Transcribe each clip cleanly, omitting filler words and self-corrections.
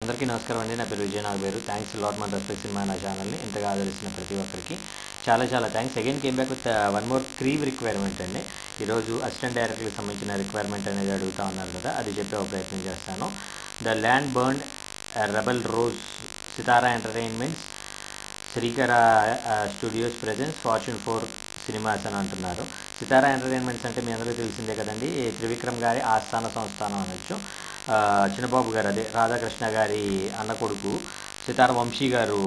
అందరికీ నమస్కారం అండి. నా పేరు విజయ్ నాగబేరు. థ్యాంక్స్ లాట్ మన రెస్పెక్ట్ సినిమా నా ఛానల్ని ఇంతగా ఆదరిస్తున్న ప్రతి ఒక్కరికి చాలా thanks. Again came back with one more క్రీవ్ requirement అండి. ఈరోజు అసిస్టెంట్ డైరెక్టర్కి సంబంధించిన రిక్వైర్మెంట్ అనేది అడుగుతూ ఉన్నారు కదా, అది చెప్పే ప్రయత్నం చేస్తాను. The land burn rebel rose, Sithara entertainments, Srikara studios presents, fortune 4 cinemas అని అంటున్నారు. సితారా ఎంటర్టైన్మెంట్స్ అంటే మీ అందరికీ తెలిసిందే కదండి, త్రివిక్రమ్ గారి ఆస్థాన సంస్థానం అనొచ్చు. చిన్నబాబు గారు, అదే రాధాకృష్ణ గారి అన్న కొడుకు సితార వంశీ గారు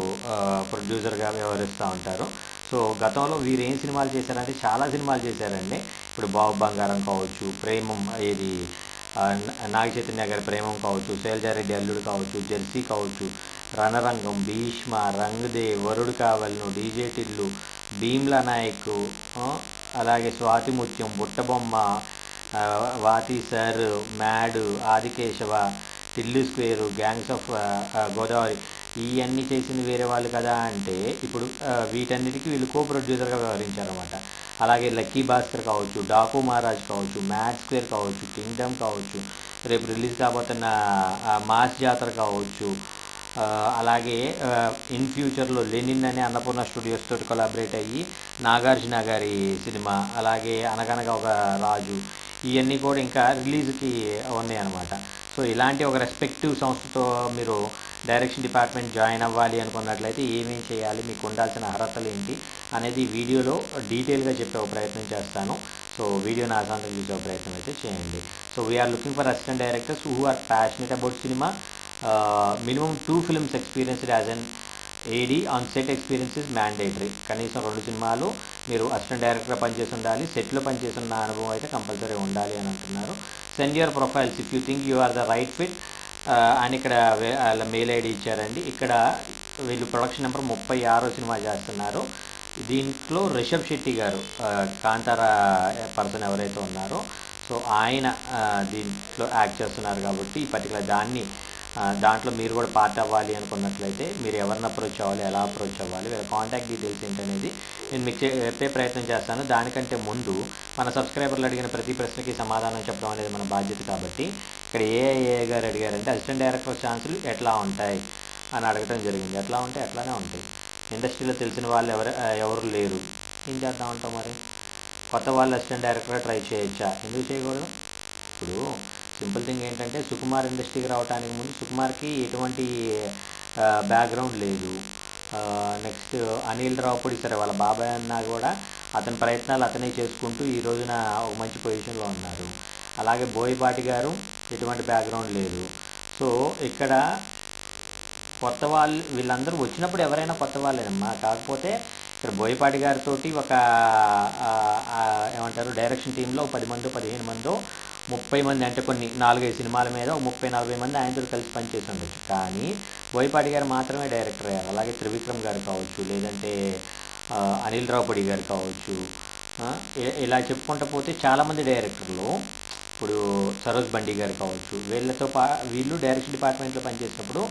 ప్రొడ్యూసర్గా వ్యవహరిస్తూ ఉంటారు. సో గతంలో వీరు ఏం సినిమాలు చేశారంటే చాలా సినిమాలు చేశారండి. ఇప్పుడు బాబు బంగారం కావచ్చు, ప్రేమం ఏది నాగ చైతన్య గారి ప్రేమం కావచ్చు, శైలజారెడ్డి అల్లుడు కావచ్చు, జెర్సీ కావచ్చు, రణరంగం, భీష్మ, రంగ్దే, వరుడు కావలను, డీజే టిల్లు, భీమ్లా నాయక్, అలాగే Swathi Muthyam, బుట్టబొమ్మ, వాతి sir, mad, Aadikeshava, Tillu square, gangs of Godavari, ఇవన్నీ చేసింది వేరే వాళ్ళు కదా అంటే ఇప్పుడు వీటన్నిటికీ వీళ్ళు కో ప్రొడ్యూసర్గా వ్యవహరించారన్నమాట. అలాగే లక్కీ భాస్కర్ కావచ్చు, డాకు మహారాజ్ కావచ్చు, మ్యాడ్ స్క్వేర్ కావచ్చు, కింగ్డమ్ కావచ్చు, రేపు రిలీజ్ కాబోతున్న మాస్ జాతర కావచ్చు, అలాగే ఇన్ ఫ్యూచర్లో లెనిన్ అనే అన్నపూర్ణ స్టూడియోస్ తోటి కొలాబరేట్ అయ్యి నాగార్జున గారి సినిమా, అలాగే అనగనగా ఒక రాజు, ఇవన్నీ కూడా ఇంకా రిలీజ్కి ఉన్నాయి అన్నమాట. సో ఇలాంటి ఒక రెస్పెక్టివ్ సంస్థతో మీరు డైరెక్షన్ డిపార్ట్మెంట్ జాయిన్ అవ్వాలి అనుకున్నట్లయితే ఏమేం చేయాలి, మీకు ఉండాల్సిన అర్హతలు ఏంటి అనేది వీడియోలో డీటెయిల్గా చెప్పే ప్రయత్నం చేస్తాను. సో వీడియోని ఆశాంతం చూసే ప్రయత్నం అయితే చేయండి. So we are looking for assistant directors who are passionate about cinema, minimum 2 films experienced as an AD, on set experience is mandatory. కనీసం 2 సినిమాలు మీరు అసిస్టెంట్ డైరెక్టర్గా పనిచేసి ఉండాలి, సెట్లో పనిచేసిన అనుభవం అయితే కంపల్సరీ ఉండాలి అని అంటున్నారు. Send your profiles if you think you are the right fit అని ఇక్కడ వాళ్ళ మెయిల్ ఐడి ఇచ్చారండి. ఇక్కడ వీళ్ళు ప్రొడక్షన్ నెంబర్ 36 సినిమా చేస్తున్నారు. దీంట్లో రిషబ్ శెట్టి గారు కాంతారా పర్సన్ ఎవరైతే ఉన్నారో సో ఆయన దీంట్లో యాక్ట్ చేస్తున్నారు కాబట్టి ఈ పర్టికులర్ దాంట్లో మీరు కూడా పార్ట్ అవ్వాలి అనుకున్నట్లయితే మీరు ఎవరిని అప్రోచ్ అవ్వాలి, ఎలా అప్రోచ్ అవ్వాలి, వీళ్ళ కాంటాక్ట్ డీటెయిల్స్ ఏంటనేది నేను మీకు చెప్పే ప్రయత్నం చేస్తాను. దానికంటే ముందు మన సబ్స్క్రైబర్లు అడిగిన ప్రతి ప్రశ్నకి సమాధానం చెప్పడం అనేది మన బాధ్యత. కాబట్టి ఇక్కడ ఏఐఏ గారు అడిగారంటే అసిస్టెంట్ డైరెక్టర్ ఛాన్సులు ఎట్లా ఉంటాయి అని అడగడం జరిగింది. ఎట్లా ఉంటాయి అట్లానే ఉంటాయి. ఇండస్ట్రీలో తెలిసిన వాళ్ళు ఎవరు లేరు, ఏం చేద్దాం అంటాం మరి. కొత్త వాళ్ళు అసిస్టెంట్ డైరెక్టర్గా ట్రై చేయొచ్చా, ఎందుకు చేయకూడదు? ఇప్పుడు సింపుల్ థింగ్ ఏంటంటే సుకుమార్ ఇండస్ట్రీకి రావడానికి ముందు సుకుమార్కి ఎటువంటి బ్యాక్గ్రౌండ్ లేదు. నెక్స్ట్ అనిల్ రావుపూడి, సరే వాళ్ళ బాబాయ్ అన్నా కూడా అతని ప్రయత్నాలు అతనే చేసుకుంటూ ఈ రోజున ఒక మంచి పొజిషన్లో ఉన్నారు. అలాగే బోయపాటి గారు ఎటువంటి బ్యాక్గ్రౌండ్ లేదు. సో ఇక్కడ కొత్త వాళ్ళు వీళ్ళందరూ వచ్చినప్పుడు ఎవరైనా కొత్త వాళ్ళేనమ్మా. కాకపోతే ఇక్కడ బోయపాటి గారితో ఒక ఏమంటారు డైరెక్షన్ టీంలో 10 మందో 15 మందో 30 మంది, అంటే కొన్ని 4-5 సినిమాల మీద 30-40 మంది ఆయనతో కలిసి పనిచేసి ఉండొచ్చు. కానీ బోయపాటి గారు మాత్రమే డైరెక్టర్ అయ్యారు. అలాగే త్రివిక్రమ్ గారు కావచ్చు, లేదంటే అనిల్ రావుపూడి గారు కావచ్చు, ఇలా చెప్పుకుంటూ పోతే చాలామంది డైరెక్టర్లు, ఇప్పుడు సరోజ్ బండి గారు కావచ్చు, వీళ్ళు డైరెక్షన్ డిపార్ట్మెంట్లో పనిచేసినప్పుడు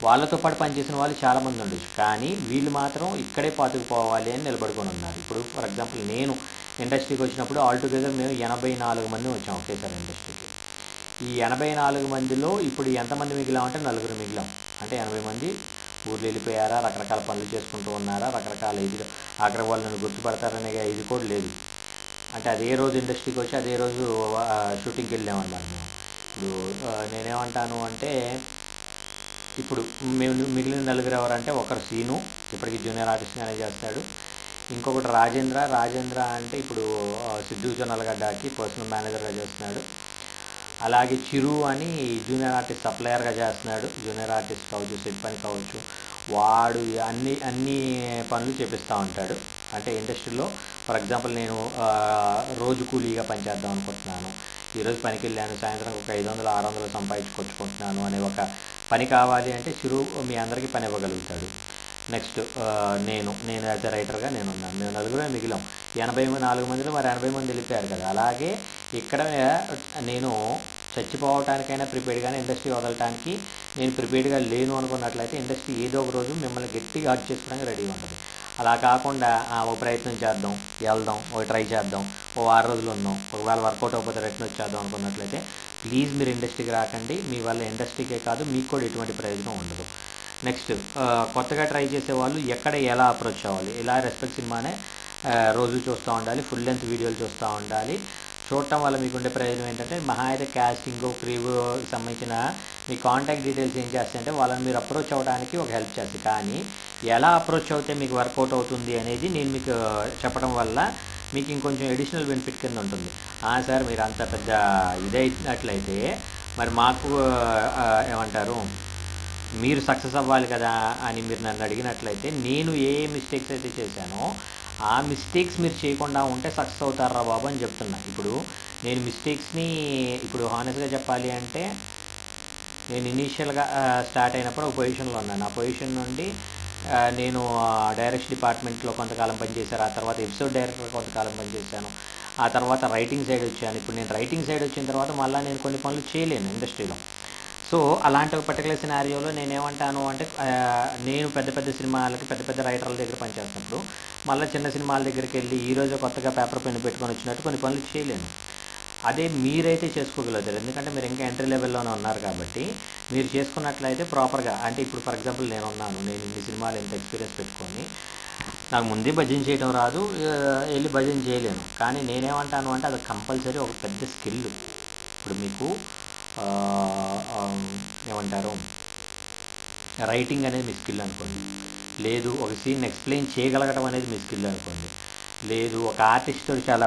వాళ్ళతో పాటు పనిచేసిన వాళ్ళు చాలామంది ఉండొచ్చు. కానీ వీళ్ళు మాత్రం ఇక్కడే పాతుకుపోవాలి అని నిలబడుకొని ఉన్నారు. ఇప్పుడు ఫర్ ఎగ్జాంపుల్ నేను ఇండస్ట్రీకి వచ్చినప్పుడు ఆల్టుగెదర్ మేము 84 మంది వచ్చాం ఒకేసారి ఇండస్ట్రీకి. ఈ 84 మందిలో ఇప్పుడు ఎంతమంది మిగిలామంటే 4 మిగిలాం. అంటే 80 మంది ఊర్లు వెళ్ళిపోయారా, రకరకాల పనులు చేసుకుంటూ ఉన్నారా, రకరకాల ఇది అక్కడ వాళ్ళు నన్ను గుర్తుపడతారనే ఇది కూడా లేదు. అంటే అదే రోజు ఇండస్ట్రీకి వచ్చి అదే రోజు షూటింగ్కి వెళ్ళామన్నమాట మేము. ఇప్పుడు నేనేమంటాను అంటే ఇప్పుడు మేము మిగిలిన 4 ఎవరంటే ఒకరు సీను, ఇప్పటికీ జూనియర్ ఆర్టిస్ట్గానే చేస్తాడు. ఇంకొకటి రాజేంద్ర అంటే ఇప్పుడు సిద్ధు జొన్నలగడ్డకి పర్సనల్ మేనేజర్గా చేస్తున్నాడు. అలాగే చిరు అని జూనియర్ ఆర్టిస్ట్ సప్లయర్గా చేస్తున్నాడు. జూనియర్ ఆర్టిస్ట్ కావచ్చు, సెట్ పని కావచ్చు, వాడు అన్ని పనులు చేపిస్తూ ఉంటాడు. అంటే ఇండస్ట్రీలో ఫర్ ఎగ్జాంపుల్ నేను రోజు కూలీగా పనిచేద్దాం అనుకుంటున్నాను, ఈరోజు పనికి వెళ్ళాను, సాయంత్రం ఒక 500-600 సంపాదించుకొచ్చుకుంటున్నాను అనే ఒక పని కావాలి అంటే చిరు మీ అందరికీ పని ఇవ్వగలుగుతాడు. నెక్స్ట్ నేను యాజ్ ఎ రైటర్గా నేనున్నాను. మేము 4 మిగిలాం. 84 మందిలో మరి 80 మంది వెళ్ళిపోయారు కదా. అలాగే ఇక్కడ నేను చచ్చిపోవటానికైనా ప్రిపేర్డ్గానే, ఇండస్ట్రీ వదలటానికి నేను ప్రిపేర్డ్గా లేను అనుకున్నట్లయితే ఇండస్ట్రీ ఏదో ఒక రోజు మిమ్మల్ని గట్టిగా హర్ట్ చేసుకోవడానికి రెడీగా ఉంటుంది. అలా కాకుండా ఓ ప్రయత్నం చేద్దాం, వెళ్దాం, ఒక ట్రై చేద్దాం, ఓ 6 రోజులు ఉందాం, ఒకవేళ వర్కౌట్ అవ్వకపోతే రిటర్న్ వచ్చేద్దాం అనుకున్నట్లయితే ప్లీజ్ మీరు ఇండస్ట్రీకి రాకండి. మీ వల్ల ఇండస్ట్రీకే కాదు మీకు కూడా ఎటువంటి ప్రయోజనం ఉండదు. నెక్స్ట్ కొత్తగా ట్రై చేసే వాళ్ళు ఎక్కడ ఎలా అప్రోచ్ అవ్వాలి? ఇలా రెస్పెక్ట్ సినిమానే రోజు చూస్తూ ఉండాలి, ఫుల్ లెంత్ వీడియోలు చూస్తూ ఉండాలి. చూడటం వల్ల మీకు ఉండే ప్రయోజనం ఏంటంటే మహా అయితే క్యాస్టింగ్ క్రీవ్ సంబంధించిన మీ కాంటాక్ట్ డీటెయిల్స్ ఏం చేస్తాయంటే వాళ్ళని మీరు అప్రోచ్ అవ్వడానికి ఒక హెల్ప్ చేస్తుంది. కానీ ఎలా అప్రోచ్ అవుతే మీకు వర్కౌట్ అవుతుంది అనేది నేను మీకు చెప్పడం వల్ల మీకు ఇంకొంచెం ఎడిషనల్ బెనిఫిట్ కింద ఉంటుంది. సార్ మీరు అంత పెద్ద ఇదైనట్లయితే మరి మాకు ఏమంటారు, మీరు సక్సెస్ అవ్వాలి కదా అని మీరు నన్ను అడిగినట్లయితే నేను ఏ మిస్టేక్స్ అయితే చేశానో ఆ మిస్టేక్స్ మీరు చేయకుండా ఉంటే సక్సెస్ అవుతారా బాబు అని చెప్తున్నా. ఇప్పుడు నేను మిస్టేక్స్ని ఇప్పుడు హానెస్ట్గా చెప్పాలి అంటే నేను ఇనీషియల్గా స్టార్ట్ అయినప్పుడు ఒక పొజిషన్లో ఉన్నాను. ఆ పొజిషన్ నుండి నేను డైరెక్షన్ డిపార్ట్మెంట్లో కొంతకాలం పనిచేశాను. ఆ తర్వాత ఎపిసోడ్ డైరెక్టర్ కొంతకాలం పనిచేశాను. ఆ తర్వాత రైటింగ్ సైడ్ వచ్చాను. ఇప్పుడు నేను రైటింగ్ సైడ్ వచ్చిన తర్వాత మళ్ళీ నేను కొన్ని పనులు చేయలేను ఇండస్ట్రీలో. సో అలాంటి ఒక పర్టికులర్ సినారియోలో నేనేమంటాను అంటే నేను పెద్ద పెద్ద సినిమాలకి పెద్ద పెద్ద రైటర్ల దగ్గర పనిచేస్తున్నప్పుడు మళ్ళీ చిన్న సినిమాల దగ్గరికి వెళ్ళి ఈరోజు కొత్తగా పేపర్ పెన్ పెట్టుకొని వచ్చినట్టు కొన్ని పనులు చేయలేను. అదే మీరైతే చేసుకోగలుగుతారు, ఎందుకంటే మీరు ఇంకా ఎంట్రీ లెవెల్లోనే ఉన్నారు కాబట్టి. మీరు చేసుకున్నట్లయితే ప్రాపర్గా అంటే ఇప్పుడు ఫర్ ఎగ్జాంపుల్ నేను ఇన్ని సినిమాలు ఎంత ఎక్స్పీరియన్స్ పెట్టుకొని నాకు ముందే భజన చేయడం రాదు, వెళ్ళి భజన చేయలేను. కానీ నేనేమంటాను అంటే అది కంపల్సరీ ఒక పెద్ద స్కిల్. ఇప్పుడు మీకు ఏమంటారు, రైటింగ్ అనేది మీ స్కిల్ అనుకోండి, లేదు ఒక సీన్ ఎక్స్ప్లెయిన్ చేయగలగడం అనేది మీ స్కిల్ అనుకోండి, లేదు ఒక ఆర్టిస్ట్తో చాలా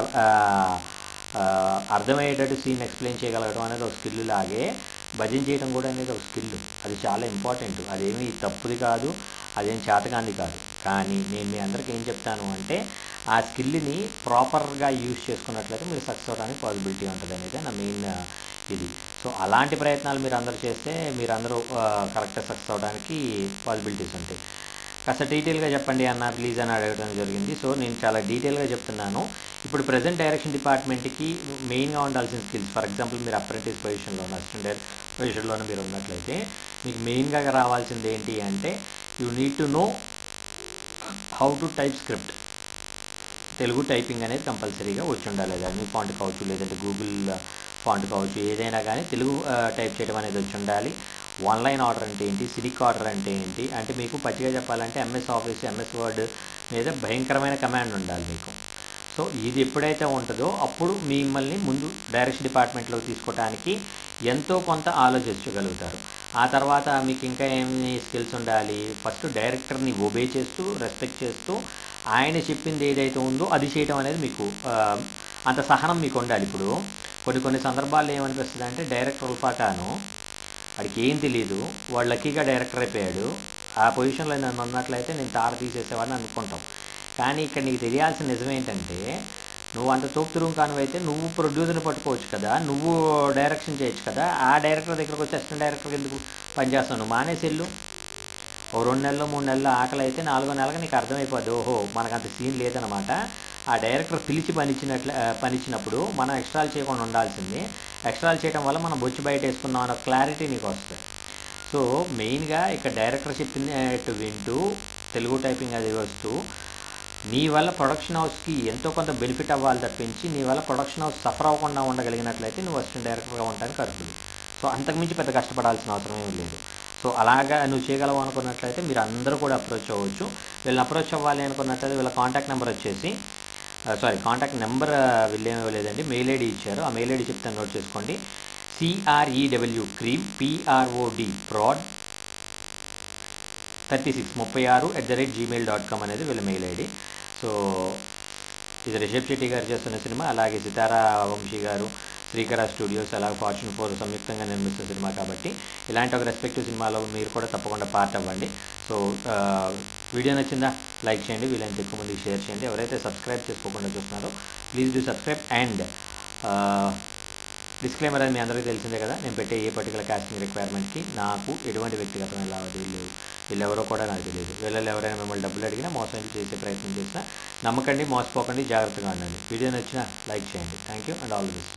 అర్థమయ్యేటట్టు సీన్ ఎక్స్ప్లెయిన్ చేయగలగడం అనేది ఒక స్కిల్ లాగే భజన చేయడం కూడా అనేది ఒక స్కిల్. అది చాలా ఇంపార్టెంట్. అదేమీ తప్పుది కాదు, అదేం చేతకాంది కాదు. కానీ నేను మీ అందరికీ ఏం చెప్తాను అంటే ఆ స్కిల్ని ప్రాపర్గా యూజ్ చేసుకున్నట్లయితే మీరు సక్సెస్ అవ్వడానికి పాసిబిలిటీ ఉంటుంది అనేది నా మెయిన్ ఇది. సో అలాంటి ప్రయత్నాలు మీరు అందరూ చేస్తే మీరందరూ కరెక్ట్గా సక్సెస్ అవ్వడానికి పాసిబిలిటీస్ ఉంటాయి. కాస్త డీటెయిల్గా చెప్పండి అన్న ప్లీజ్ అని అడగడం జరిగింది. సో నేను చాలా డీటెయిల్గా చెప్తున్నాను. ఇప్పుడు ప్రజెంట్ డైరెక్షన్ డిపార్ట్మెంట్కి మెయిన్గా ఉండాల్సిన స్కిల్స్, ఫర్ ఎగ్జాంపుల్ మీరు అప్రెంటిస్ పొజిషన్లో అసిస్టెంట్ డైరెక్టర్ పొజిషన్లోనే మీరు ఉన్నట్లయితే మీకు మెయిన్గా రావాల్సింది ఏంటి అంటే you need to know how to type script. Telugu typing అనేది కంపల్సరీగా వచ్చి ఉండాలి. అది మీ ఫాంట్ కావచ్చు, లేదంటే గూగుల్ ఫాంట్ కావచ్చు, ఏదైనా కానీ తెలుగు టైప్ చేయడం అనేది వచ్చి ఉండాలి. వన్ లైన్ ఆర్డర్ అంటే ఏంటి, సినిక్ ఆర్డర్ అంటే ఏంటి, అంటే మీకు పచ్చిగా చెప్పాలంటే ఎంఎస్ ఆఫీస్, ఎంఎస్ వర్డ్ మీద భయంకరమైన కమాండ్ ఉండాలి మీకు. సో ఇది ఎప్పుడైతే ఉంటుందో అప్పుడు మిమ్మల్ని ముందు డైరెక్షన్ డిపార్ట్మెంట్లో తీసుకోవడానికి ఎంతో కొంత ఆలోచించగలుగుతారు. ఆ తర్వాత మీకు ఇంకా ఏమి స్కిల్స్ ఉండాలి, ఫస్ట్ డైరెక్టర్ని ఒబే చేస్తూ రెస్పెక్ట్ చేస్తూ ఆయన చెప్పింది ఏదైతే ఉందో అది చేయడం అనేది మీకు అంత సహనం మీకు ఉండాలి. ఇప్పుడు కొన్ని సందర్భాల్లో ఏమనిపిస్తుంది అంటే డైరెక్టర్ ఉల్ఫాకాను వాడికి ఏం తెలియదు, వాడు లక్కీగా డైరెక్టర్ అయిపోయాడు, ఆ పొజిషన్లో నన్ను ఉన్నట్లయితే నేను తార తీసేసేవాడిని అనుకుంటాం. కానీ ఇక్కడ నీకు తెలియాల్సిన నిజం ఏంటంటే నువ్వు అంత తోపుతురుం కానివైతే నువ్వు ప్రొడ్యూసర్ని పట్టుకోవచ్చు కదా, నువ్వు డైరెక్షన్ చేయొచ్చు కదా. ఆ డైరెక్టర్ దగ్గరకు వచ్చి అసిస్టెంట్ డైరెక్టర్కి ఎందుకు పనిచేస్తావు? నువ్వు మానేసెళ్ళు. ఓ 2 నెలలు 3 నెలలు ఆకలి అయితే 4వ నెలగా నీకు అర్థమైపోద్ది, ఓహో మనకంత సీన్ లేదనమాట. ఆ డైరెక్టర్ పిలిచి పనిచ్చినప్పుడు మనం ఎక్స్ట్రాలు చేయకుండా ఉండాల్సింది, ఎక్స్ట్రాలు చేయడం వల్ల మనం బొచ్చి బయట వేసుకున్నాం అన్న క్లారిటీ నీకు వస్తుంది. సో మెయిన్గా ఇక్కడ డైరెక్టర్ చెప్పినట్టు వింటూ తెలుగు టైపింగ్ అది వస్తూ నీ వల్ల ప్రొడక్షన్ హౌస్కి ఎంతో కొంత బెనిఫిట్ అవ్వాలి తప్పించి నీ వల్ల ప్రొడక్షన్ హౌస్ సఫర్ అవ్వకుండా ఉండగలిగినట్లయితే నువ్వు అసిస్టెంట్ డైరెక్టర్గా ఉండడానికి అర్హులు. సో అంతకుమించి పెద్ద కష్టపడాల్సిన అవసరం ఏమీ లేదు. సో అలాగా నువ్వు చేయగలవు అనుకున్నట్లయితే మీరు అందరూ కూడా అప్రోచ్ అవ్వచ్చు. వీళ్ళని అప్రోచ్ అవ్వాలి అనుకున్నట్లయితే వీళ్ళ కాంటాక్ట్ నెంబర్ వచ్చేసి కాంటాక్ట్ నెంబర్ వీళ్ళేమీ ఇవ్వలేదండి, మెయిల్ ఐడి ఇచ్చారు. ఆ మెయిల్ ఐడి చెప్తాను, నోట్ చేసుకోండి. CREW prod 3636@gmail.com అనేది వీళ్ళ మెయిల్ ఐడి. సో ఇది రిషబ్ శెట్టి గారు చేస్తున్న సినిమా, అలాగే సితారా వంశీ గారు, శ్రీకర స్టూడియోస్, అలాగే ఫార్చ్యూన్ 4 సంయుక్తంగా నిర్మిస్తున్న సినిమా కాబట్టి ఇలాంటి ఒక రెస్పెక్టివ్ సినిమాలో మీరు కూడా తప్పకుండా పార్ట్ అవ్వండి. సో వీడియో నచ్చిందా లైక్ చేయండి, వీలైనంత ఎక్కువ మందికి షేర్ చేయండి. ఎవరైతే సబ్స్క్రైబ్ చేసుకోకుండా చూస్తున్నారో please do subscribe. And disclaimer అని మీ అందరికీ తెలిసిందే కదా, నేను పెట్టే ఏ పర్టికులర్ కాస్టింగ్ రిక్వైర్మెంట్కి నాకు ఎటువంటి వ్యక్తిగతమైన లావాదేవీలు వీళ్ళెవరో కూడా నాకు తెలియదు. వీళ్ళలో ఎవరైనా మిమ్మల్ని డబ్బులు అడిగినా మోసం చేసే ప్రయత్నం చేసినా నమ్మకండి, మోసపోకండి, జాగ్రత్తగా ఉండండి. వీడియో నచ్చినా లైక్ చేయండి. Thank you and all the best.